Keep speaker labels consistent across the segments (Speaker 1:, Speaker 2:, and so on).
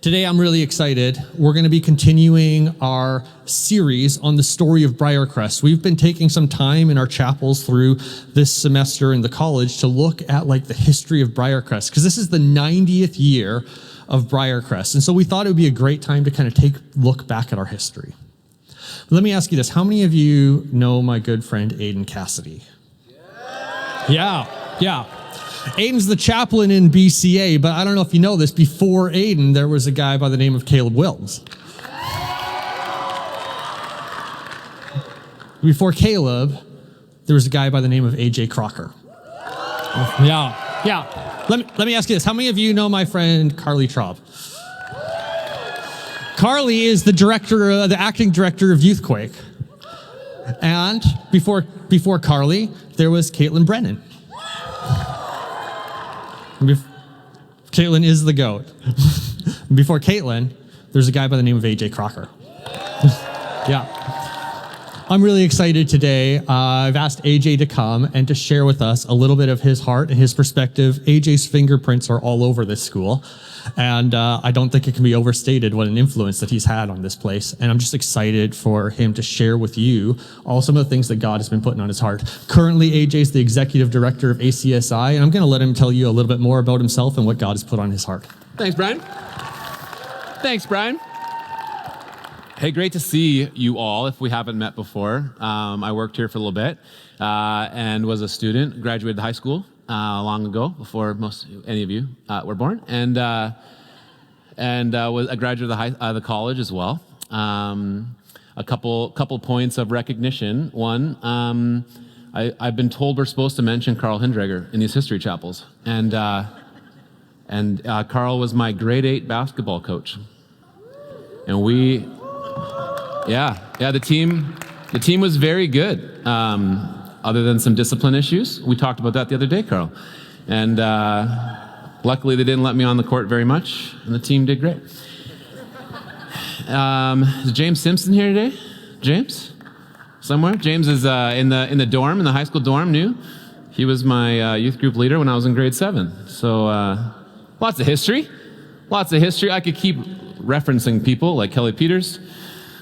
Speaker 1: Today, I'm really excited. We're going to be continuing our series on the story of Briercrest. We've been taking some time in our chapels through this semester in the college to look at the history of Briercrest, because this is the 90th year of Briercrest. And so we thought it would be a great time to kind of look back at our history. Let me ask you this. How many of you know my good friend Aiden Cassidy? Yeah. Aiden's the chaplain in BCA, but I don't know if you know this, before Aiden, there was a guy by the name of Caleb Wills. Before Caleb, there was a guy by the name of AJ Crocker. Yeah. Let me ask you this. How many of you know my friend Carly Traub? Carly is the acting director of Youthquake. And before Carly, there was Caitlin Brennan. Caitlin is the GOAT. Before Caitlin, there's a guy by the name of AJ Crocker. Yeah. I'm really excited today. I've asked AJ to come and to share with us a little bit of his heart and his perspective. AJ's fingerprints are all over this school, and I don't think it can be overstated what an influence that he's had on this place. And I'm just excited for him to share with you all some of the things that God has been putting on his heart. Currently, AJ's the executive director of ACSI, and I'm going to let him tell you a little bit more about himself and what God has put on his heart.
Speaker 2: Thanks, Brian. Hey, great to see you all, if we haven't met before. I worked here for a little bit and was a student, graduated high school long ago, before any of you were born, and was a graduate of the college as well. A couple points of recognition. One, I've been told we're supposed to mention Carl Hindreger in these history chapels, and Carl was my grade 8 basketball coach, and the team was very good, other than some discipline issues. We talked about that the other day, Carl. And luckily they didn't let me on the court very much, and the team did great. Is James Simpson here today? James? Somewhere? James is in the dorm, in the high school dorm, new. He was my youth group leader when I was in grade 7. So lots of history. I could keep referencing people like Kelly Peters,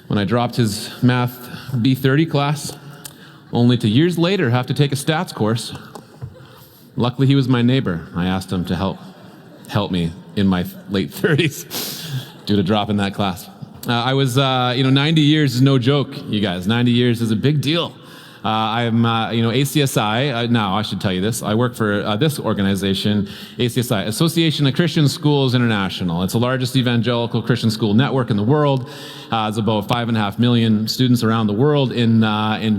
Speaker 2: when I dropped his math B30 class, only to years later have to take a stats course. Luckily, he was my neighbor. I asked him to help me in my late 30s due to dropping that class. I was, 90 years is no joke, you guys. 90 years is a big deal. I'm, ACSI, now I should tell you this. I work for this organization, ACSI, Association of Christian Schools International. It's the largest evangelical Christian school network in the world. It's about 5.5 million students around the world in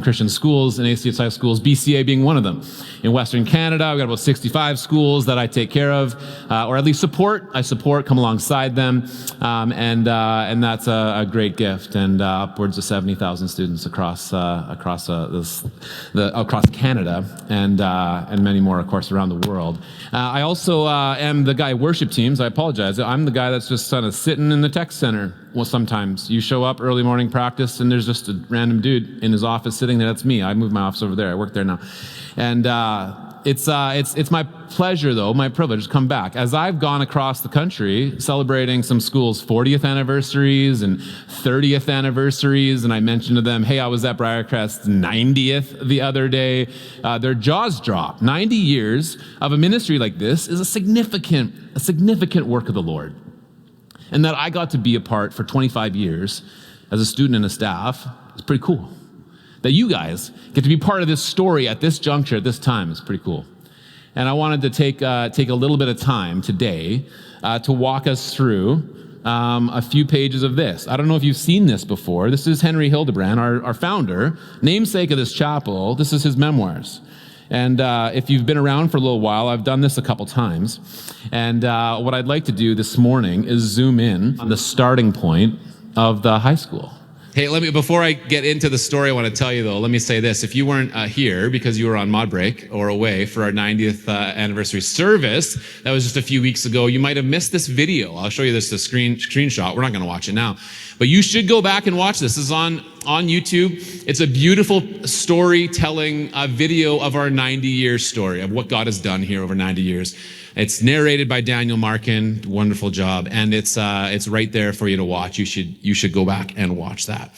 Speaker 2: Christian schools and ACSI schools, BCA being one of them. In Western Canada, we've got about 65 schools that I take care of, or at least support. I support, come alongside them, and that's a great gift. And upwards of 70,000 students across Canada, and many more, of course, around the world. I also am the guy worship teams. I apologize. I'm the guy that's just kind of sitting in the tech center. Well, sometimes you show up early morning practice and there's just a random dude in his office sitting there. That's me. I moved my office over there. I work there now. And it's my pleasure, though, my privilege to come back. As I've gone across the country celebrating some schools' 40th anniversaries and 30th anniversaries, and I mentioned to them, hey, I was at Briercrest's 90th the other day, their jaws drop. 90 years of a ministry like this is a significant work of the Lord. And that I got to be a part for 25 years as a student and a staff is pretty cool. That you guys get to be part of this story at this juncture, at this time, is pretty cool. And I wanted to take a little bit of time today to walk us through a few pages of this. I don't know if you've seen this before. This is Henry Hildebrand, our founder, namesake of this chapel. This is his memoirs. And if you've been around for a little while, I've done this a couple times. And what I'd like to do this morning is zoom in on the starting point of the high school. Hey, before I get into the story I want to tell you, though, let me say this. If you weren't here because you were on mod break or away for our 90th anniversary service, that was just a few weeks ago, you might have missed this video. I'll show you this screenshot. We're not going to watch it now. But you should go back and watch this. This is on YouTube. It's a beautiful storytelling video of our 90-year story, of what God has done here over 90 years. It's narrated by Daniel Markin. Wonderful job. And it's right there for you to watch. You should go back and watch that.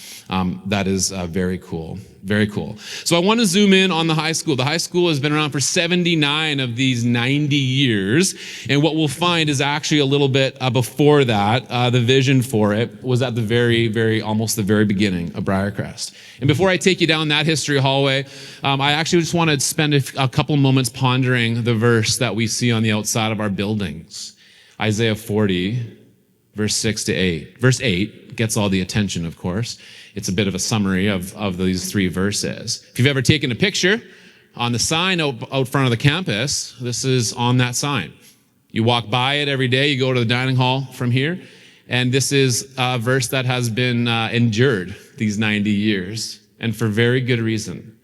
Speaker 2: That is very cool. Very cool. So I want to zoom in on the high school. The high school has been around for 79 of these 90 years. And what we'll find is actually a little bit before that, the vision for it was at the almost the very beginning of Briercrest. And before I take you down that history hallway, I actually just want to spend a couple moments pondering the verse that we see on the outside of our buildings. Isaiah 40, verse 6 to 8. Verse 8 gets all the attention, of course. It's a bit of a summary of these three verses. If you've ever taken a picture on the sign out front of the campus, this is on that sign. You walk by it every day. You go to the dining hall from here. And this is a verse that has been endured these 90 years, and for very good reason.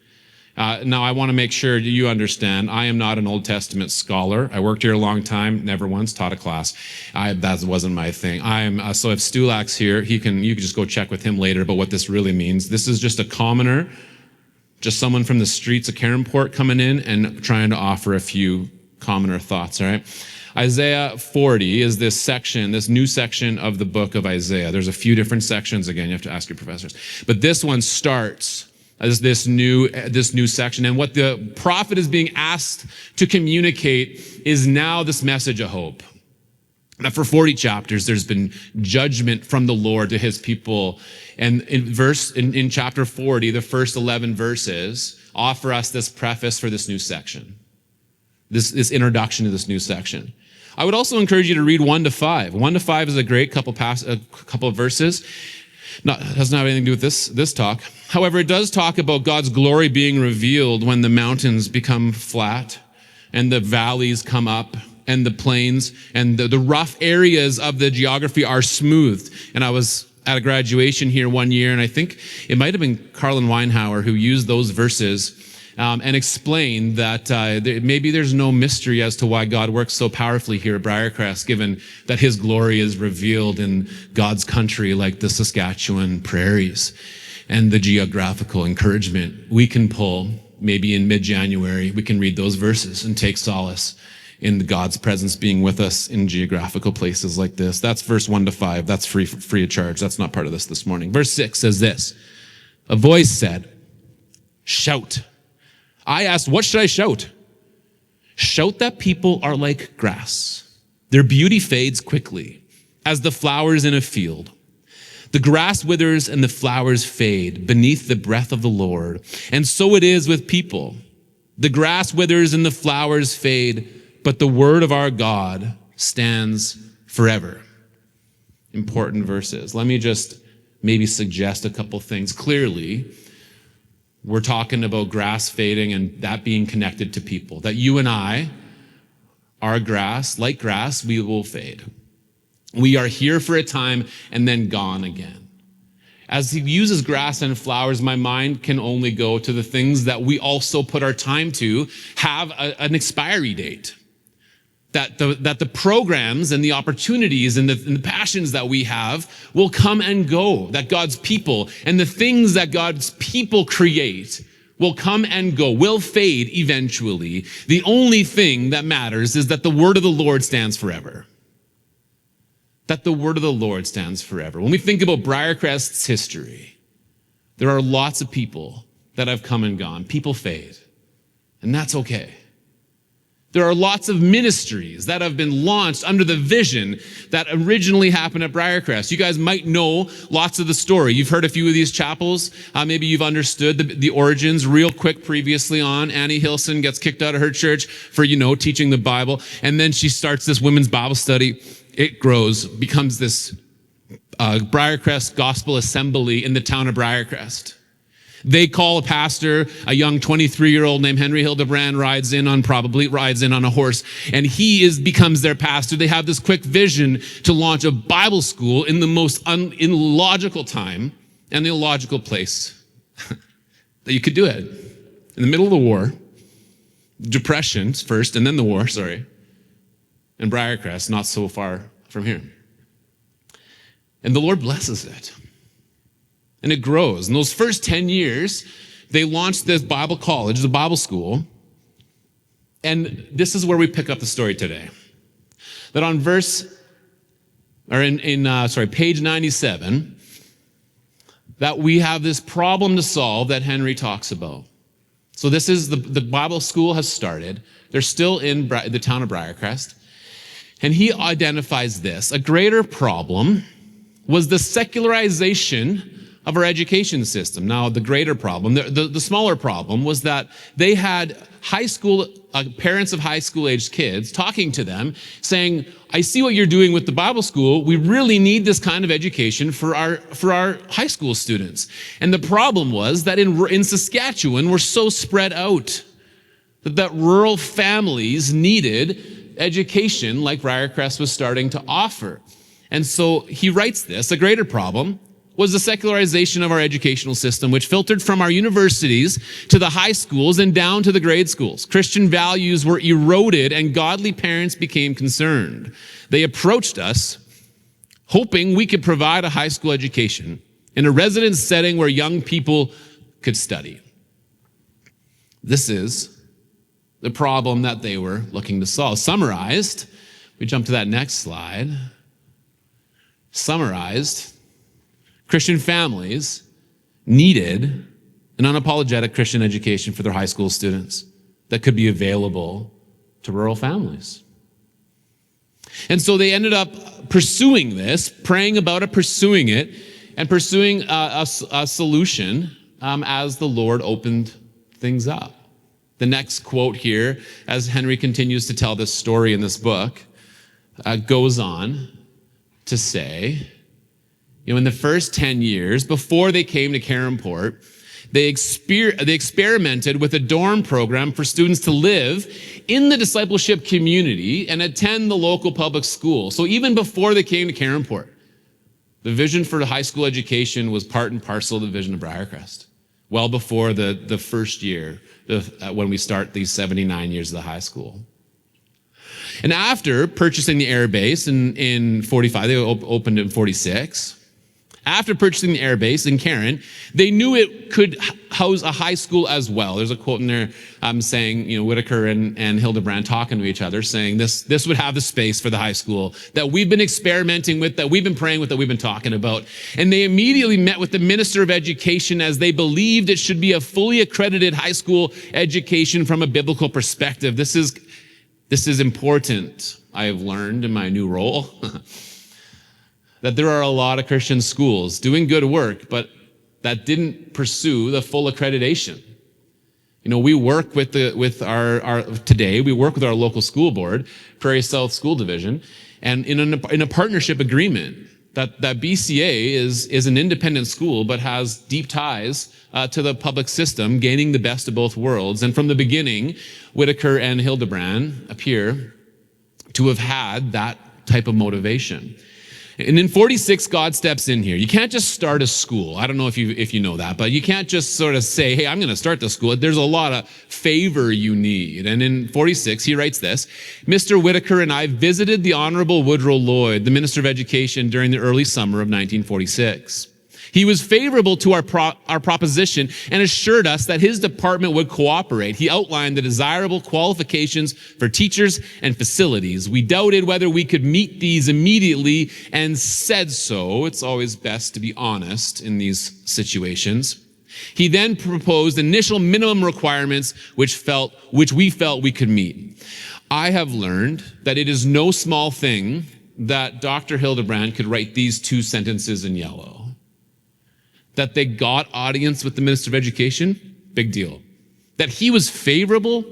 Speaker 2: Now, I want to make sure you understand, I am not an Old Testament scholar. I worked here a long time, never once taught a class. That wasn't my thing. So if Stulak's here, you can just go check with him later about what this really means. This is just a commoner, just someone from the streets of Caronport coming in and trying to offer a few commoner thoughts, all right? Isaiah 40 is this new section of the book of Isaiah. There's a few different sections. Again, you have to ask your professors. But this one starts as this new section. And what the prophet is being asked to communicate is now this message of hope. Now, for 40 chapters, there's been judgment from the Lord to his people. And in chapter 40, the first 11 verses offer us this preface for this new section, this introduction to this new section. I would also encourage you to read 1 to 5. 1 to 5 is a great couple of verses. Doesn't have anything to do with this talk. However, it does talk about God's glory being revealed when the mountains become flat and the valleys come up and the plains and the rough areas of the geography are smoothed. And I was at a graduation here one year, and I think it might have been Carlin Weinhauer who used those verses and explained that maybe there's no mystery as to why God works so powerfully here at Briercrest, given that his glory is revealed in God's country like the Saskatchewan prairies. And the geographical encouragement we can pull, maybe in mid-January, we can read those verses and take solace in God's presence being with us in geographical places like this. That's verse 1 to 5. That's free of charge. That's not part of this morning. Verse 6 says this: a voice said, "Shout." I asked, what should I shout? Shout that people are like grass. Their beauty fades quickly, as the flowers in a field. The grass withers and the flowers fade beneath the breath of the Lord. And so it is with people. The grass withers and the flowers fade, but the word of our God stands forever. Important verses. Let me just maybe suggest a couple things. Clearly, we're talking about grass fading and that being connected to people. That you and I are grass, like grass, we will fade. We are here for a time and then gone again. As he uses grass and flowers, my mind can only go to the things that we also put our time to have an expiry date. That the programs and the opportunities and the passions that we have will come and go. That God's people and the things that God's people create will come and go, will fade eventually. The only thing that matters is that the word of the Lord stands forever. That the word of the Lord stands forever. When we think about Briercrest's history, there are lots of people that have come and gone. People fade, and that's okay. There are lots of ministries that have been launched under the vision that originally happened at Briercrest. You guys might know lots of the story. You've heard a few of these chapels. Maybe you've understood the origins real quick previously on. Annie Hilson gets kicked out of her church for, teaching the Bible. And then she starts this women's Bible study. It grows, becomes this Briercrest Gospel Assembly in the town of Briercrest. They call a pastor, a young 23-year-old named Henry Hildebrand rides in on a horse, and he becomes their pastor. They have this quick vision to launch a Bible school in the most illogical time and the illogical place that you could do it. In the middle of the war, depression first, and then the war, and Briercrest, not so far from here. And the Lord blesses it. And it grows. In those first 10 years, they launched this Bible college, the Bible school. And this is where we pick up the story today.
Speaker 3: that on page 97, that we have this problem to solve that Henry talks about. So this is the Bible school has started. They're still in the town of Briercrest. And he identifies this. A greater problem was the secularization of our education system. Now, the greater problem, the smaller problem was that they had high school, parents of high school aged kids talking to them saying, I see what you're doing with the Bible school. We really need this kind of education for our high school students. And the problem was that in Saskatchewan, we're so spread out that rural families needed education like Briercrest was starting to offer. And so he writes this, a greater problem was the secularization of our educational system, which filtered from our universities to the high schools and down to the grade schools. Christian values were eroded and godly parents became concerned. They approached us hoping we could provide a high school education in a residence setting where young people could study. This is the problem that they were looking to solve. Summarized, we jump to that next slide. Summarized, Christian families needed an unapologetic Christian education for their high school students that could be available to rural families. And so they ended up pursuing this, praying about it, pursuing it, and pursuing a solution as the Lord opened things up. The next quote here, as Henry continues to tell this story in this book, goes on to say, in the first 10 years, before they came to Caronport, they experimented with a dorm program for students to live in the discipleship community and attend the local public school. So even before they came to Caronport, the vision for the high school education was part and parcel of the vision of Briercrest, well before the first year when we start these 79 years of the high school. And after purchasing the air base in 45, they opened in 46. After purchasing the air base in Caron, they knew it could house a high school as well. There's a quote in there saying, Whitaker and Hildebrand talking to each other, saying this would have the space for the high school that we've been experimenting with, that we've been praying with, that we've been talking about. And they immediately met with the Minister of Education as they believed it should be a fully accredited high school education from a biblical perspective. This is important, I have learned in my new role. That there are a lot of Christian schools doing good work, but that didn't pursue the full accreditation. We work with our local school board, Prairie South School Division, and in a partnership agreement that BCA is an independent school, but has deep ties to the public system, gaining the best of both worlds. And from the beginning, Whitaker and Hildebrand appear to have had that type of motivation. And in 46, God steps in here. You can't just start a school. I don't know if you know that, but you can't just sort of say, hey, I'm going to start the school. There's a lot of favor you need. And in 46, he writes this, Mr. Whitaker and I visited the Honorable Woodrow Lloyd, the Minister of Education, during the early summer of 1946. He was favorable to our proposition and assured us that his department would cooperate. He outlined the desirable qualifications for teachers and facilities. We doubted whether we could meet these immediately and said so. It's always best to be honest in these situations. He then proposed initial minimum requirements which we felt we could meet. I have learned that it is no small thing that Dr. Hildebrand could write these two sentences in yellow. That they got audience with the Minister of Education, big deal. That he was favorable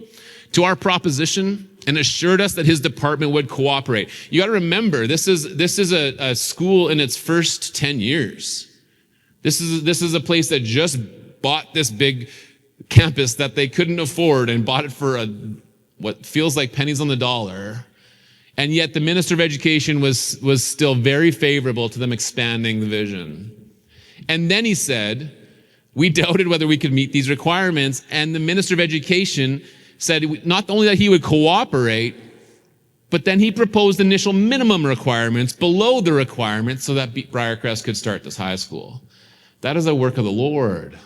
Speaker 3: to our proposition and assured us that his department would cooperate. You got to remember, this is a school in its first 10 years. This is a place that just bought this big campus that they couldn't afford and bought it for what feels like pennies on the dollar. And yet the Minister of Education was still very favorable to them expanding the vision. And then he said, we doubted whether we could meet these requirements. And the Minister of Education said not only that he would cooperate, but then he proposed initial minimum requirements below the requirements so that Briercrest could start this high school. That is a work of the Lord.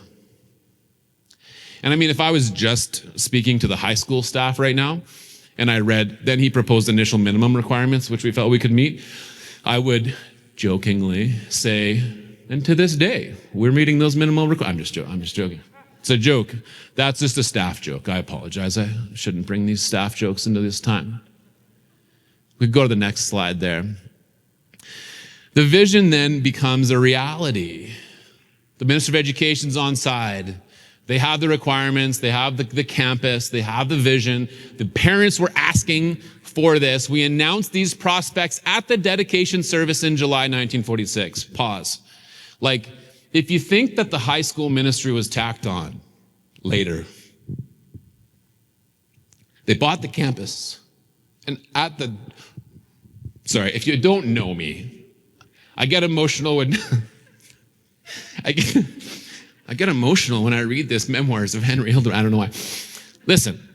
Speaker 3: And I mean, if I was just speaking to the high school staff right now, and I read, then he proposed initial minimum requirements, which we felt we could meet, I would jokingly say, and to this day, we're meeting those minimum requirements. I'm just joking. It's a joke. That's just a staff joke. I apologize. I shouldn't bring these staff jokes into this time. We could go to the next slide there. The vision then becomes a reality. The Minister of Education's on side. They have the requirements, they have the campus, they have the vision. The parents were asking for this. We announced these prospects at the dedication service in July 1946. Pause. Like, if you think that the high school ministry was tacked on later, they bought the campus. And if you don't know me, I get emotional when I get emotional when I read this Memoirs of Henry Hildebrand. I don't know why. Listen,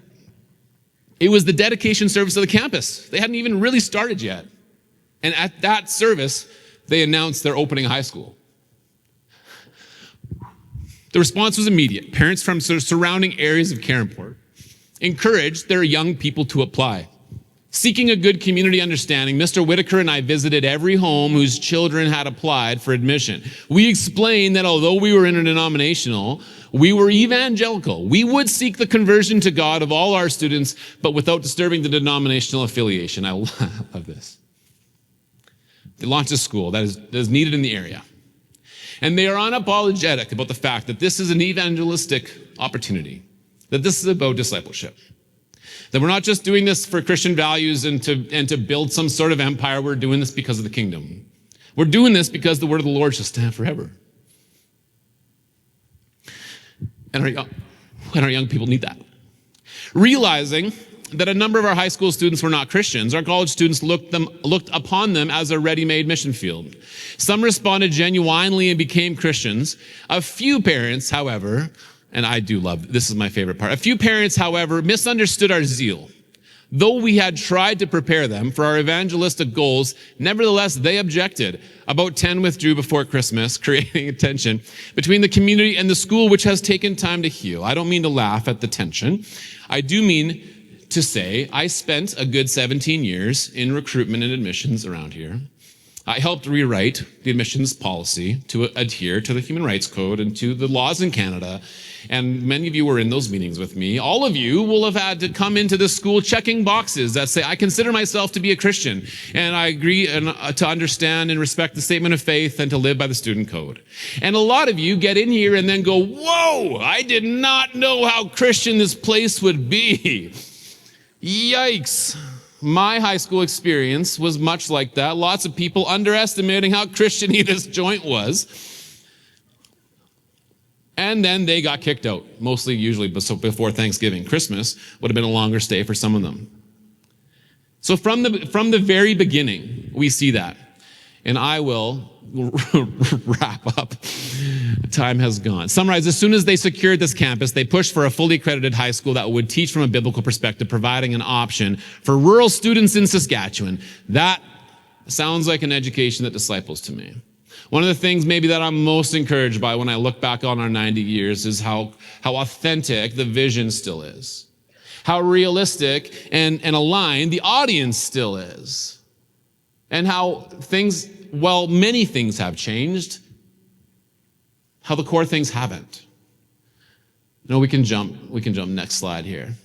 Speaker 3: it was the dedication service of the campus. They hadn't even really started yet. And at that service, they announced they're opening a high school. The response was immediate. Parents from surrounding areas of Caronport encouraged their young people to apply. Seeking a good community understanding, Mr. Whitaker and I visited every home whose children had applied for admission. We explained that although we were interdenominational, we were evangelical. We would seek the conversion to God of all our students, but without disturbing the denominational affiliation. I love this. They launched a school that is needed in the area. And they are unapologetic about the fact that this is an evangelistic opportunity, that this is about discipleship. That we're not just doing this for Christian values and to build some sort of empire. We're doing this because of the kingdom. We're doing this because the word of the Lord shall stand forever. And our young people need that. Realizing that a number of our high school students were not Christians, our college students looked upon them as a ready-made mission field. Some responded genuinely and became Christians. A few parents, however, and I do love, this is my favorite part. A few parents, however, misunderstood our zeal. Though we had tried to prepare them for our evangelistic goals, nevertheless, they objected. About 10 withdrew before Christmas, creating a tension between the community and the school, which has taken time to heal. I don't mean to laugh at the tension. I do mean to say I spent a good 17 years in recruitment and admissions around here. I helped rewrite the admissions policy to adhere to the Human Rights Code and to the laws in Canada. And many of you were in those meetings with me. All of you will have had to come into this school checking boxes that say, I consider myself to be a Christian, and I agree to understand and respect the statement of faith and to live by the student code. And a lot of you get in here and then go, whoa, I did not know how Christian this place would be. Yikes. My high school experience was much like that. Lots of people underestimating how Christian-y this joint was. And then they got kicked out, usually before Thanksgiving. Christmas would have been a longer stay for some of them. So from the very beginning, we see that. And I will wrap up. Time has gone. Summarize, as soon as they secured this campus, they pushed for a fully accredited high school that would teach from a biblical perspective, providing an option for rural students in Saskatchewan. That sounds like an education that disciples to me. One of the things maybe that I'm most encouraged by when I look back on our 90 years is how authentic the vision still is. How realistic and aligned the audience still is. And how many things have changed, how the core things haven't. We can jump next slide here.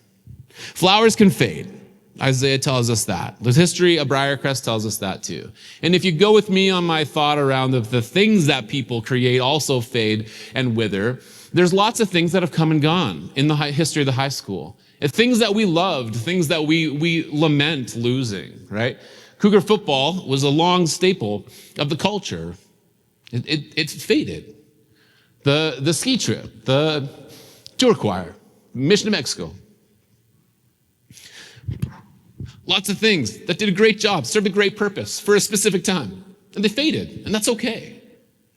Speaker 3: Flowers can fade. Isaiah tells us that. The history of Briercrest tells us that too. And if you go with me on my thought around the things that people create also fade and wither, there's lots of things that have come and gone in the history of the high school. And things that we loved, things that we lament losing, right? Cougar football was a long staple of the culture. It faded. The ski trip, the tour choir, Mission to Mexico. Lots of things that did a great job, served a great purpose for a specific time. And they faded, and that's okay.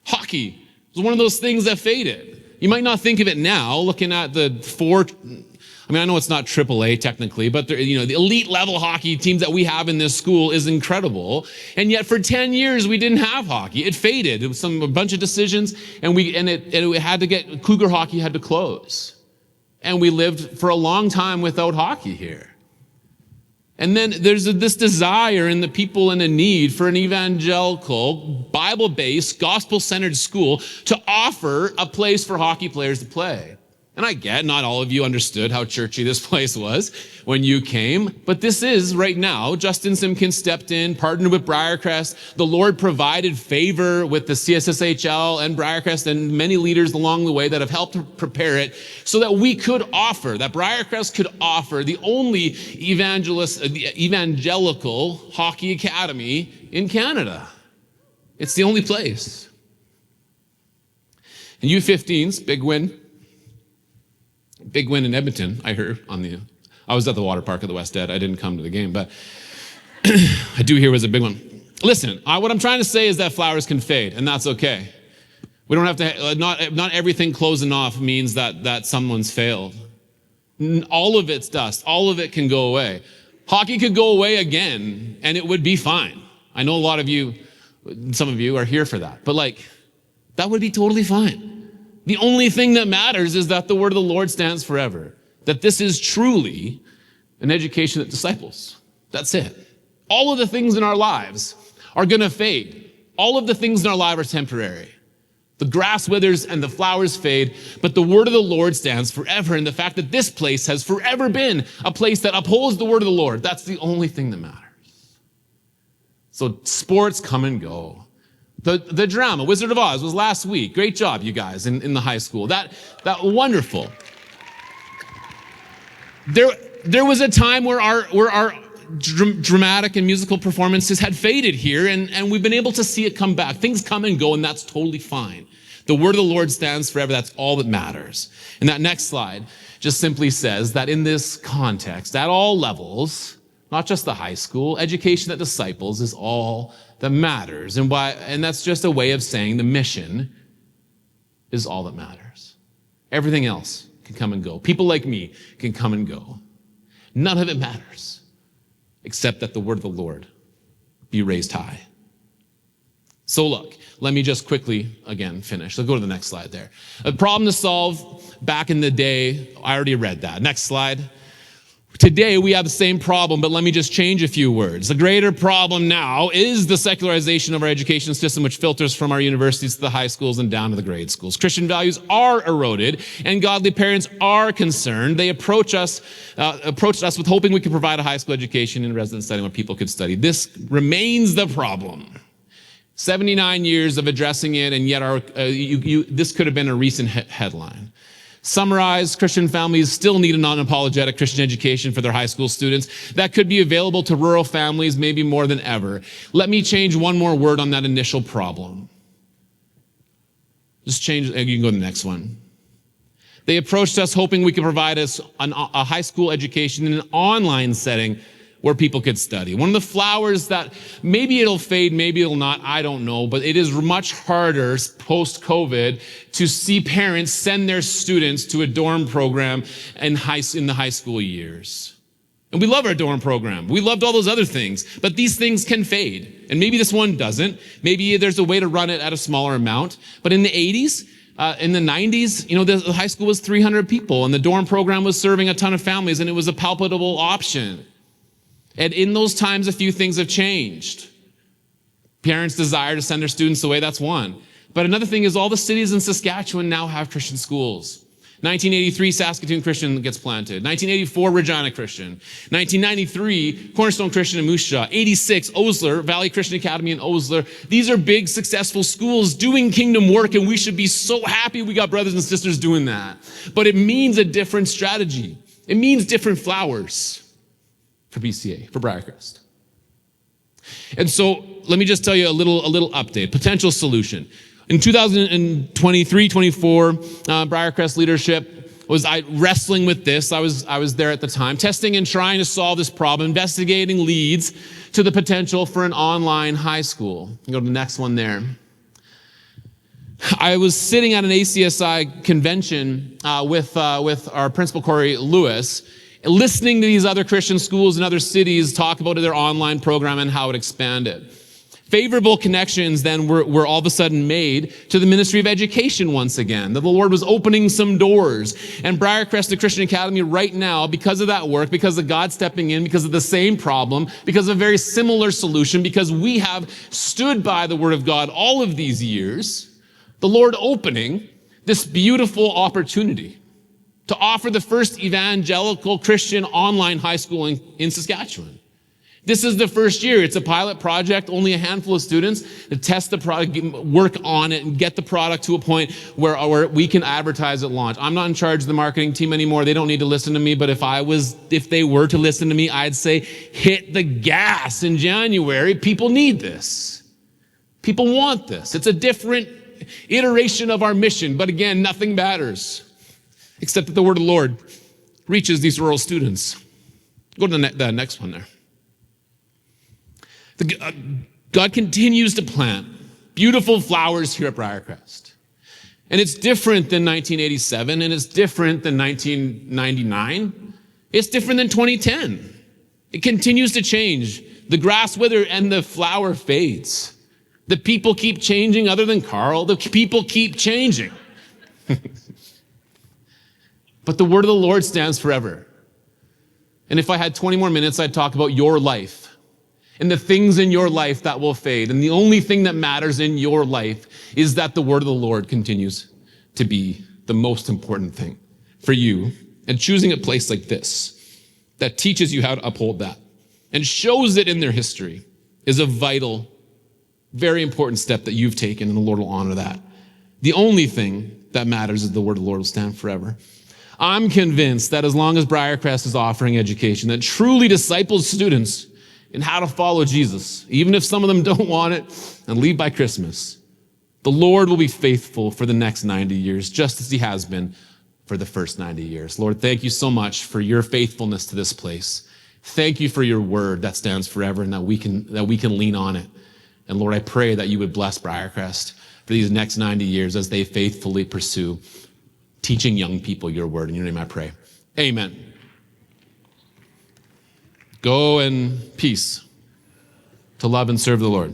Speaker 3: Hockey was one of those things that faded. You might not think of it now, looking at I know it's not AAA technically, but the elite level hockey teams that we have in this school is incredible. And yet for 10 years, we didn't have hockey. It faded. It was a bunch of decisions, and it had to get, Cougar hockey had to close. And we lived for a long time without hockey here. And then there's this desire in the people and a need for an evangelical, Bible-based, gospel-centered school to offer a place for hockey players to play. And I get not all of you understood how churchy this place was when you came, but this is right now. Justin Simpkins stepped in, partnered with Briercrest. The Lord provided favor with the CSSHL and Briercrest and many leaders along the way that have helped prepare it so that we could offer, that Briercrest could offer the only evangelical hockey academy in Canada. It's the only place. And U15s, big win. Big win in Edmonton, I heard I was at the water park at the West End. I didn't come to the game, but I do hear it was a big one. Listen, what I'm trying to say is that flowers can fade, and that's okay. We don't have to, not everything closing off means that someone's failed. All of it's dust. All of it can go away. Hockey could go away again, and it would be fine. I know a lot of you, some of you are here for that, but that would be totally fine. The only thing that matters is that the word of the Lord stands forever. That this is truly an education that disciples. That's it. All of the things in our lives are going to fade. All of the things in our life are temporary. The grass withers and the flowers fade, but the word of the Lord stands forever. And the fact that this place has forever been a place that upholds the word of the Lord, that's the only thing that matters. So sports come and go. The drama, Wizard of Oz, was last week. Great job, you guys, in the high school. That wonderful. There was a time where our dramatic and musical performances had faded here, and we've been able to see it come back. Things come and go, and that's totally fine. The word of the Lord stands forever. That's all that matters. And that next slide just simply says that in this context, at all levels, not just the high school, education that disciples is all that matters. And that's just a way of saying the mission is all that matters. Everything else can come and go. People like me can come and go. None of it matters except that the word of the Lord be raised high. So look, let me just quickly, again, finish. Let's go to the next slide there. A problem to solve back in the day, I already read that. Next slide. Today, we have the same problem, but let me just change a few words. The greater problem now is the secularization of our education system, which filters from our universities to the high schools and down to the grade schools. Christian values are eroded, and godly parents are concerned. They approached us with hoping we could provide a high school education in a residence setting where people could study. This remains the problem. 79 years of addressing it, and yet this could have been a recent headline. Summarized, Christian families still need a non-apologetic Christian education for their high school students that could be available to rural families maybe more than ever. Let me change one more word on that initial problem. Just change, you can go to the next one. They approached us hoping we could provide us a high school education in an online setting where people could study. One of the flowers that maybe it'll fade, maybe it'll not, I don't know, but it is much harder post-COVID to see parents send their students to a dorm program in the high school years. And we love our dorm program. We loved all those other things, but these things can fade. And maybe this one doesn't. Maybe there's a way to run it at a smaller amount. But in the 80s, in the 90s, the high school was 300 people, and the dorm program was serving a ton of families, and it was a palpable option. And in those times, a few things have changed. Parents' desire to send their students away, that's one. But another thing is all the cities in Saskatchewan now have Christian schools. 1983, Saskatoon Christian gets planted. 1984, Regina Christian. 1993, Cornerstone Christian in Moose Jaw. 86, Osler, Valley Christian Academy in Osler. These are big, successful schools doing kingdom work, and we should be so happy we got brothers and sisters doing that. But it means a different strategy. It means different flowers. For BCA, for Briercrest. And so let me just tell you a little update, potential solution. In 2023-24, Briercrest leadership was wrestling with this. I was there at the time, testing and trying to solve this problem, investigating leads to the potential for an online high school. Go to the next one there. I was sitting at an ACSI convention with our principal, Corey Lewis, listening to these other Christian schools in other cities talk about their online program and how it expanded. Favorable connections then were all of a sudden made to the ministry of education once again, that the Lord was opening some doors. And Briercrest, the Christian Academy, right now, because of that work, because of God stepping in, because of the same problem, because of a very similar solution, because we have stood by the Word of God all of these years, the Lord opening this beautiful opportunity to offer the first evangelical Christian online high school in Saskatchewan. This is the first year. It's a pilot project, only a handful of students to test the product, work on it, and get the product to a point where we can advertise at launch. I'm not in charge of the marketing team anymore. They don't need to listen to me, but if they were to listen to me, I'd say, hit the gas in January. People need this. People want this. It's a different iteration of our mission, but again, nothing matters except that the word of the Lord reaches these rural students. Go to the next one there. God continues to plant beautiful flowers here at Briercrest. And it's different than 1987, and it's different than 1999. It's different than 2010. It continues to change. The grass withers and the flower fades. The people keep changing other than Carl. The people keep changing. But the word of the Lord stands forever. And if I had 20 more minutes, I'd talk about your life and the things in your life that will fade. And the only thing that matters in your life is that the word of the Lord continues to be the most important thing for you. And choosing a place like this that teaches you how to uphold that and shows it in their history is a vital, very important step that you've taken, and the Lord will honor that. The only thing that matters is the word of the Lord will stand forever. I'm convinced that as long as Briercrest is offering education that truly disciples students in how to follow Jesus, even if some of them don't want it and leave by Christmas, the Lord will be faithful for the next 90 years, just as he has been for the first 90 years. Lord, thank you so much for your faithfulness to this place. Thank you for your word that stands forever and that we can lean on it. And Lord, I pray that you would bless Briercrest for these next 90 years as they faithfully pursue teaching young people your word. In your name I pray. Amen. Go in peace to love and serve the Lord.